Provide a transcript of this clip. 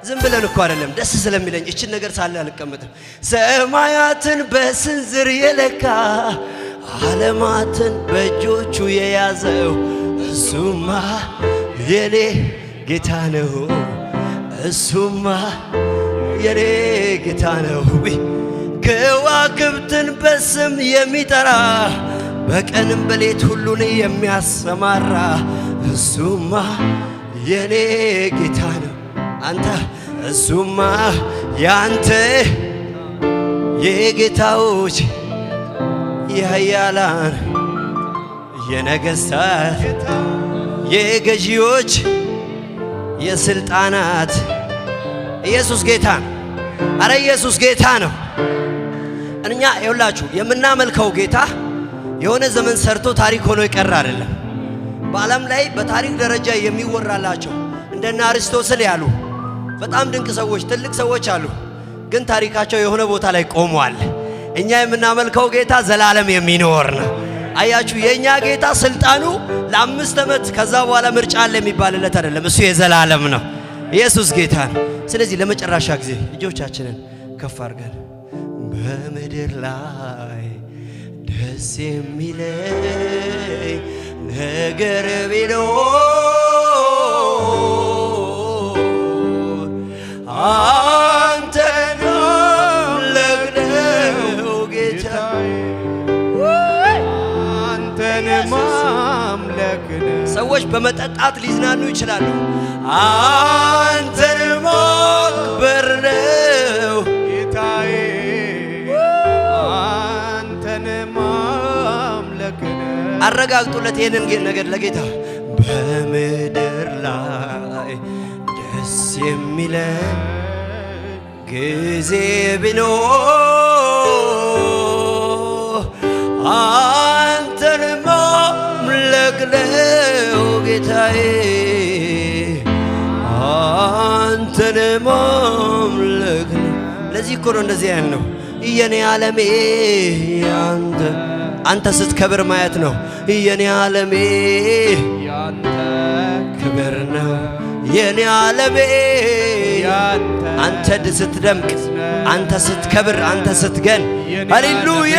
ዝም ብለን እኮ አይደለም ደስ ስለሚለኝ እቺን ነገር ሳለ አልቀመጥም። ሰማያትን በስንዝር የለካ ዓለማትን በእጆቹ የያዘው እሱማ የኔ ጌታ ነው። እሱማ የኔ ጌታ ነው። ከዋክብትን በስም የሚጠራ በቀንም በሌት ሁሉን የሚያሰማራ እሱማ የኔ ጌታ ነው። አንተ እሱማ ያንተ የጌታዎች የኃያላን የነገሥታት የገዢዎች የስልጣናት ኢየሱስ ጌታ ነው። አረ ኢየሱስ ጌታ ነው። እኛ ይኸውላችሁ የምናመልከው ጌታ የሆነ ዘመን ሰርቶ ታሪክ ሆኖ ይቀር አይደለም። በዓለም ላይ በታሪክ ደረጃ የሚወራላቸው እንደነ አርስቶትል ያሉ በጣም ድንቅ ሰዎች ትልቅ ሰዎች አሉ፣ ግን ታሪካቸው የሆነ ቦታ ላይ ቆሟል። እኛ የምናመልከው ጌታ ዘላለም የሚኖር ነው። አያችሁ የኛ ጌታ ስልጣኑ ለ5 ዓመት ከዛ በኋላ ምርጫ አለ የሚባልለት አይደለም። እሱ የዘላለም ነው። ኢየሱስ ጌታ ነው። ስለዚህ ለመጨረሻ ጊዜ እጆቻችንን ከፍ አድርገን በምድር ላይ ደስ የሚለኝ ነገር ቢኖር አንተን ማምለክ ነው ጌታዬ፣ አንተን ማምለክ ነው። ሰዎች በመጠጣት ሊዝናኑ ይችላሉ። አንተን ማክበር ነው ጌታዬ፣ አንተን ማምለክ ነው። አረጋግጡለት ይሄንን ነገር ለጌታ። በምድር ላይ ደስ የሚለን ጊዜ ቢኖር አንተን ማምለክ ነው ጌታዬ፣ አንተን ማምለክ ነው። ለዚህ እኮ ነው እንደዚህ ያልነው። የኔ ዓለሜ አንተ ስትከብር ማየት ነው። የኔ ዓለሜ ያንተ ክብር ነው። የኔ ዓለሜ አንተ ስትደምቅ፣ አንተ ስትከብር፣ አንተ ስትገን። ሃሌሉያ